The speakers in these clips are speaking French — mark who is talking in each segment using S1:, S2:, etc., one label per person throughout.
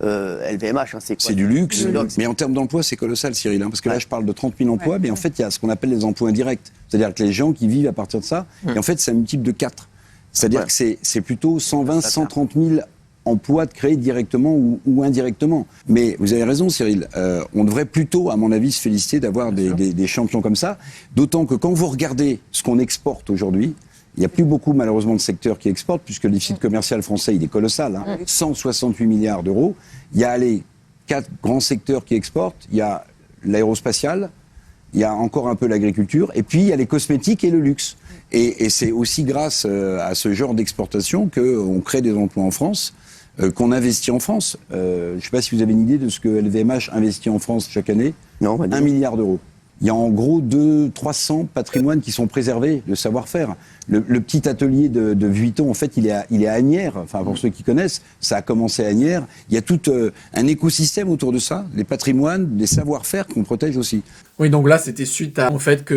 S1: LVMH, hein, c'est quoi?
S2: C'est du luxe,
S1: Du luxe.
S2: mais en termes d'emploi, c'est colossal, Cyril. Hein, parce que là, je parle de 30 000 emplois, mais en fait, il y a ce qu'on appelle les emplois indirects. C'est-à-dire que les gens qui vivent à partir de ça, et en fait, c'est un multiple de 4. C'est-à-dire que c'est plutôt 120, 130 000 emplois de créer directement ou indirectement. Mais vous avez raison, Cyril. On devrait plutôt, à mon avis, se féliciter d'avoir des champions comme ça. D'autant que quand vous regardez ce qu'on exporte aujourd'hui, il n'y a plus beaucoup, malheureusement, de secteurs qui exportent, puisque le déficit commercial français, il est colossal. Hein. 168 milliards d'euros. Il y a, 4 grands secteurs qui exportent. Il y a l'aérospatial, il y a encore un peu l'agriculture, et puis il y a les cosmétiques et le luxe. Et c'est aussi grâce à ce genre d'exportation qu'on crée des emplois en France, qu'on investit en France. Je ne sais pas si vous avez une idée de ce que LVMH investit en France chaque année.
S1: Non,
S2: 1 milliard d'euros. Il y a en gros 300 patrimoines qui sont préservés, de savoir-faire. Le petit atelier de Vuitton, en fait, il est à Asnières. Enfin, pour ceux qui connaissent, ça a commencé à Asnières. Il y a tout un écosystème autour de ça, les patrimoines, les savoir-faire qu'on protège aussi.
S3: Oui, donc là, c'était suite au fait que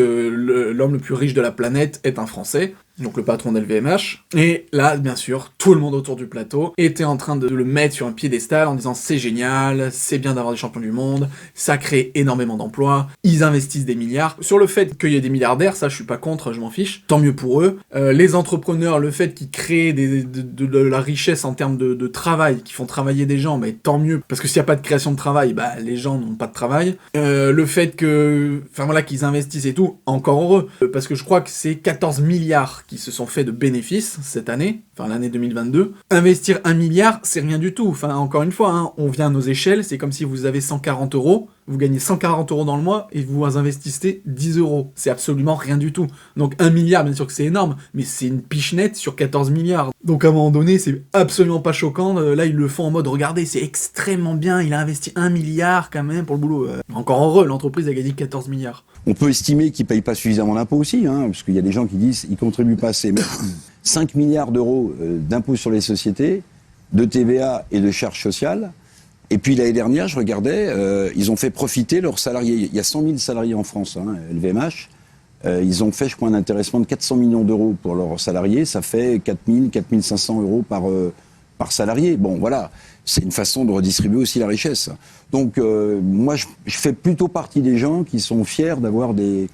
S3: l'homme le plus riche de la planète est un Français, donc le patron d'LVMH. Et là, bien sûr, tout le monde autour du plateau était en train de le mettre sur un piédestal en disant « c'est génial, c'est bien d'avoir des champions du monde, ça crée énormément d'emplois, ils investissent des milliards ». Sur le fait qu'il y ait des milliardaires, ça je suis pas contre, je m'en fiche, tant mieux pour eux. Les entrepreneurs, le fait qu'ils créent de la richesse en termes de travail, qu'ils font travailler des gens, mais tant mieux, parce que s'il n'y a pas de création de travail, bah les gens n'ont pas de travail. Le fait qu'ils investissent et tout, encore heureux, parce que je crois que c'est 14 milliards qui se sont faits de bénéfices cette année, enfin l'année 2022. Investir 1 milliard, c'est rien du tout. Enfin, encore une fois, hein, on vient à nos échelles, c'est comme si vous avez 140 €, vous gagnez 140 € dans le mois et vous investissez 10 €. C'est absolument rien du tout. Donc 1 milliard, bien sûr que c'est énorme, mais c'est une pichenette sur 14 milliards. Donc à un moment donné, c'est absolument pas choquant. Là, ils le font en mode, regardez, c'est extrêmement bien, il a investi 1 milliard quand même pour le boulot. Encore heureux, l'entreprise a gagné 14 milliards.
S2: On peut estimer qu'ils ne payent pas suffisamment d'impôts aussi, hein, parce qu'il y a des gens qui disent qu'ils ne contribuent pas assez. Mais 5 milliards d'euros d'impôts sur les sociétés, de TVA et de charges sociales. Et puis l'année dernière, je regardais, ils ont fait profiter leurs salariés. Il y a 100 000 salariés en France, hein, LVMH. Ils ont fait, je crois, un intéressement de 400 millions d'euros pour leurs salariés. Ça fait 4 000, 4 500 € par salarié. Bon, voilà, c'est une façon de redistribuer aussi la richesse. Donc, moi, je fais plutôt partie des gens qui sont fiers d'avoir des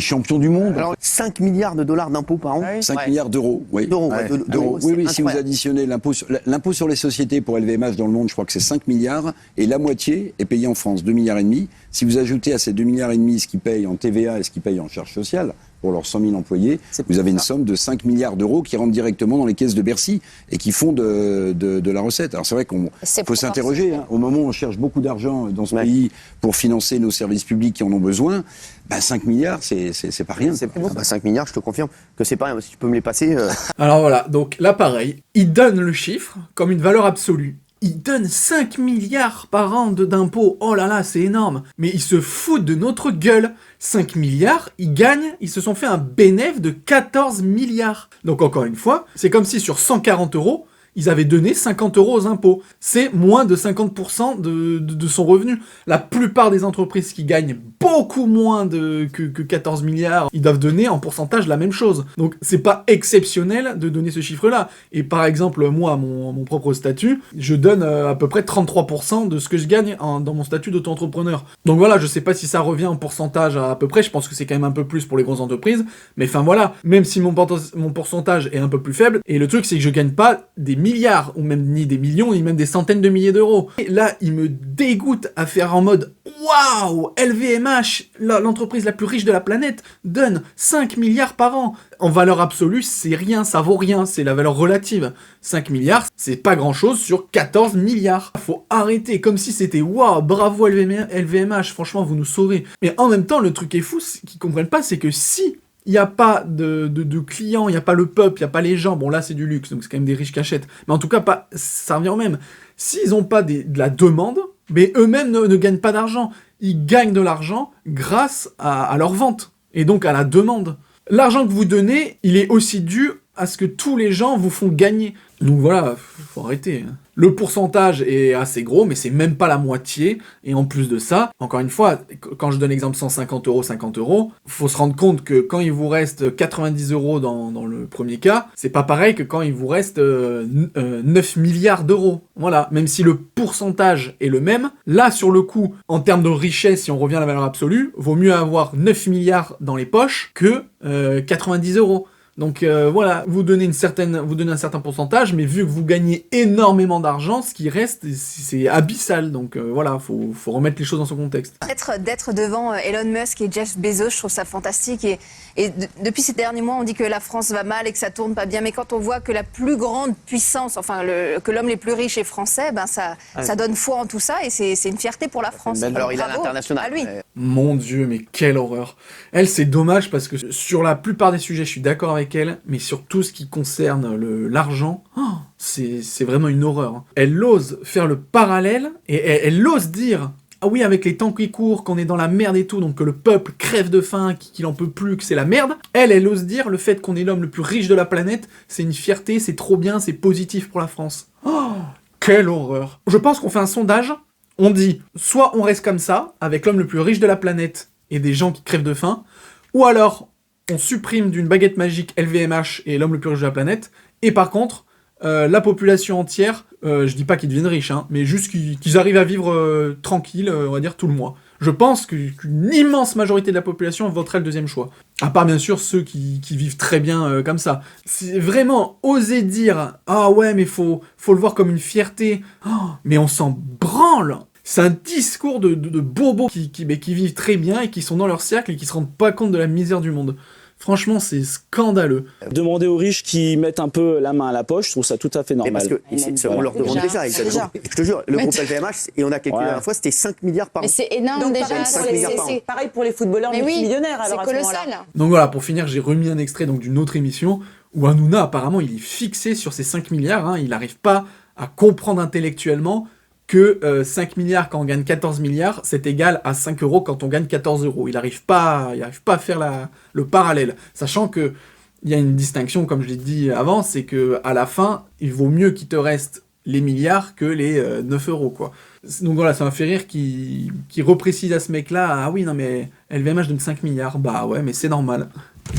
S2: champions du monde.
S1: Alors, 5 milliards de dollars d'impôts par an.
S2: 5 milliards d'euros, oui.
S1: D'euros,
S2: Oui, si vous additionnez l'impôt sur les sociétés pour LVMH dans le monde, je crois que c'est 5 milliards, et la moitié est payée en France, 2,5 milliards. Si vous ajoutez à ces 2,5 milliards ce qu'ils payent en TVA et ce qu'ils payent en charges sociales, pour leurs 100 000 employés, vous avez une somme de 5 milliards d'euros qui rentrent directement dans les caisses de Bercy et qui font de la recette. Alors c'est vrai qu'on faut s'interroger. Hein, au moment où on cherche beaucoup d'argent dans ce pays pour financer nos services publics qui en ont besoin, 5 milliards, c'est pas rien.
S1: 5 milliards, je te confirme que c'est pas rien. Si tu peux me les passer.
S3: Alors voilà, donc là pareil, ils donnent le chiffre comme une valeur absolue. Ils donnent 5 milliards par an d'impôts. Oh là là, c'est énorme. Mais ils se foutent de notre gueule. 5 milliards, ils gagnent, ils se sont fait un bénéfice de 14 milliards. Donc encore une fois, c'est comme si sur 140 €, ils avaient donné 50 € aux impôts. C'est moins de 50% de son revenu. La plupart des entreprises qui gagnent beaucoup moins que 14 milliards, ils doivent donner en pourcentage la même chose. Donc c'est pas exceptionnel de donner ce chiffre-là. Et par exemple, moi, à mon propre statut, je donne à peu près 33% de ce que je gagne dans mon statut d'auto-entrepreneur. Donc voilà, je sais pas si ça revient en pourcentage à peu près, je pense que c'est quand même un peu plus pour les grosses entreprises, mais enfin voilà, même si mon pourcentage est un peu plus faible, et le truc c'est que je gagne pas des milliards, ou même ni des millions, ni même des centaines de milliers d'euros. Et là, il me dégoûte à faire en mode waouh, LVMH, l'entreprise la plus riche de la planète, donne 5 milliards par an. En valeur absolue, c'est rien, ça vaut rien, c'est la valeur relative. 5 milliards, c'est pas grand chose sur 14 milliards. Faut arrêter, comme si c'était waouh, bravo LVMH, franchement, vous nous sauvez. Mais en même temps, le truc est fou, ce qu'ils comprennent pas, c'est que si il n'y a pas de clients, il n'y a pas le peuple, il n'y a pas les gens. Bon, là, c'est du luxe, donc c'est quand même des riches qui achètent. Mais en tout cas, ça revient au même. S'ils n'ont pas de la demande, mais eux-mêmes ne gagnent pas d'argent. Ils gagnent de l'argent grâce à leur vente, et donc à la demande. L'argent que vous donnez, il est aussi dû à ce que tous les gens vous font gagner. Donc voilà, faut arrêter. Le pourcentage est assez gros, mais c'est même pas la moitié. Et en plus de ça, encore une fois, quand je donne l'exemple 150 euros, 50 euros, faut se rendre compte que quand il vous reste 90 euros dans le premier cas, c'est pas pareil que quand il vous reste 9 milliards d'euros. Voilà, même si le pourcentage est le même, là sur le coup, en termes de richesse, si on revient à la valeur absolue, vaut mieux avoir 9 milliards dans les poches que 90 euros. Donc voilà, vous donnez un certain pourcentage, mais vu que vous gagnez énormément d'argent, ce qui reste, c'est abyssal. Donc voilà, faut remettre les choses dans son contexte.
S4: D'être devant Elon Musk et Jeff Bezos, je trouve ça fantastique. Depuis ces derniers mois, on dit que la France va mal et que ça tourne pas bien. Mais quand on voit que la plus grande puissance, enfin que l'homme les plus riches est français, ben ça donne foi en tout ça et c'est une fierté pour la France.
S1: Alors il a
S4: Bravo
S1: l'international.
S4: à lui.
S3: Mon Dieu, mais quelle horreur. Elle, c'est dommage parce que sur la plupart des sujets, je suis d'accord avec elle, mais sur tout ce qui concerne l'argent, c'est vraiment une horreur. Elle ose faire le parallèle et elle ose dire ah oui, avec les temps qui courent, qu'on est dans la merde et tout, donc que le peuple crève de faim, qu'il en peut plus, que c'est la merde. Elle ose dire le fait qu'on est l'homme le plus riche de la planète, c'est une fierté, c'est trop bien, c'est positif pour la France. Oh, quelle horreur. Je pense qu'on fait un sondage, on dit, soit on reste comme ça, avec l'homme le plus riche de la planète et des gens qui crèvent de faim, ou alors on supprime d'une baguette magique LVMH et l'homme le plus riche de la planète, et par contre, la population entière, je dis pas qu'ils deviennent riches, hein, mais juste qu'ils arrivent à vivre tranquille, on va dire, tout le mois. Je pense qu'une immense majorité de la population voterait le deuxième choix. À part, bien sûr, ceux qui vivent très bien comme ça. C'est vraiment oser dire « Ah ouais, mais faut le voir comme une fierté. Oh, mais on s'en branle !» C'est un discours de bobos qui vivent très bien et qui sont dans leur cercle et qui se rendent pas compte de la misère du monde. Franchement, c'est scandaleux.
S5: Demander aux riches qui mettent un peu la main à la poche, je trouve ça tout à fait
S1: Mais
S5: normal.
S1: parce que on leur demande déjà. Je te jure, le groupe LVMH, et on a calculé la dernière fois, c'était 5 milliards par an.
S6: Mais c'est énorme
S4: Donc,
S6: déjà.
S4: pareil,
S1: 5 milliards par an.
S6: C'est
S7: Pareil pour les footballeurs multimillionnaires.
S6: c'est
S7: alors, à ce moment-là.
S6: colossal.
S3: Donc voilà, pour finir, j'ai remis un extrait d'une autre émission où Hanouna, apparemment, il est fixé sur ces 5 milliards. Hein, il n'arrive pas à comprendre intellectuellement que 5 milliards quand on gagne 14 milliards, c'est égal à 5 euros quand on gagne 14 euros. Il n'arrive pas à faire le parallèle. Sachant que il y a une distinction, comme je l'ai dit avant, c'est que à la fin, il vaut mieux qu'il te reste les milliards que les 9 euros, quoi. Donc voilà, ça m'a fait rire qu'il reprécise à ce mec-là, ah oui, non mais LVMH donne 5 milliards, bah ouais, mais c'est normal.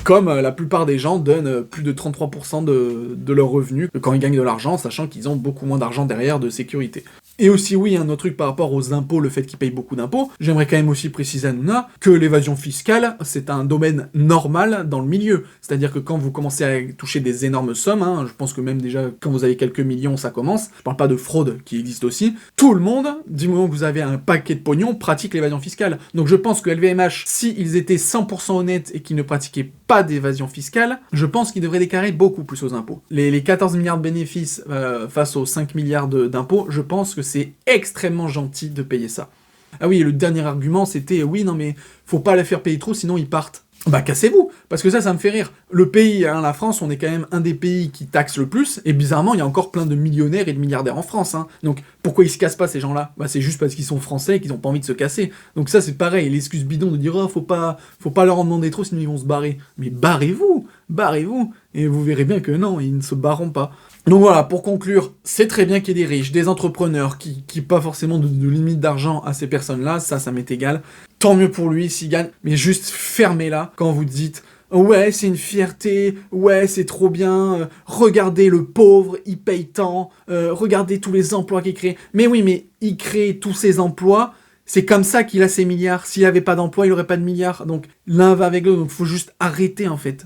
S3: Comme la plupart des gens donnent plus de 33% de leurs revenus quand ils gagnent de l'argent, sachant qu'ils ont beaucoup moins d'argent derrière de sécurité. Et aussi, oui, un autre truc par rapport aux impôts, le fait qu'ils payent beaucoup d'impôts, j'aimerais quand même aussi préciser à Hanouna que l'évasion fiscale, c'est un domaine normal dans le milieu. C'est-à-dire que quand vous commencez à toucher des énormes sommes, hein, je pense que même déjà quand vous avez quelques millions, ça commence, je parle pas de fraude qui existe aussi, tout le monde, du moment que vous avez un paquet de pognon, pratique l'évasion fiscale. Donc je pense que LVMH, s'ils étaient 100% honnêtes et qu'ils ne pratiquaient pas d'évasion fiscale, je pense qu'ils devraient déclarer beaucoup plus aux impôts. Les 14 milliards de bénéfices face aux 5 milliards d'impôts, je pense que c'est extrêmement gentil de payer ça. Ah oui, et le dernier argument, c'était, oui, non mais, faut pas les faire payer trop, sinon ils partent. Bah cassez-vous, parce que ça me fait rire. Le pays, hein, la France, on est quand même un des pays qui taxe le plus, et bizarrement, il y a encore plein de millionnaires et de milliardaires en France. Hein. Donc pourquoi ils se cassent pas ces gens-là ? Bah c'est juste parce qu'ils sont français et qu'ils ont pas envie de se casser. Donc ça c'est pareil, l'excuse bidon de dire oh, faut pas leur en demander trop sinon ils vont se barrer. Mais barrez-vous, et vous verrez bien que non, ils ne se barreront pas. Donc voilà, pour conclure, c'est très bien qu'il y ait des riches, des entrepreneurs qui pas forcément de limite d'argent à ces personnes-là, ça m'est égal. Tant mieux pour lui s'il gagne, mais juste fermez-la quand vous dites « Ouais, c'est une fierté, ouais, c'est trop bien, regardez le pauvre, il paye tant, regardez tous les emplois qu'il crée. » Mais oui, mais il crée tous ces emplois, c'est comme ça qu'il a ses milliards. S'il avait pas d'emploi, il aurait pas de milliards. Donc l'un va avec l'autre, donc faut juste arrêter en fait.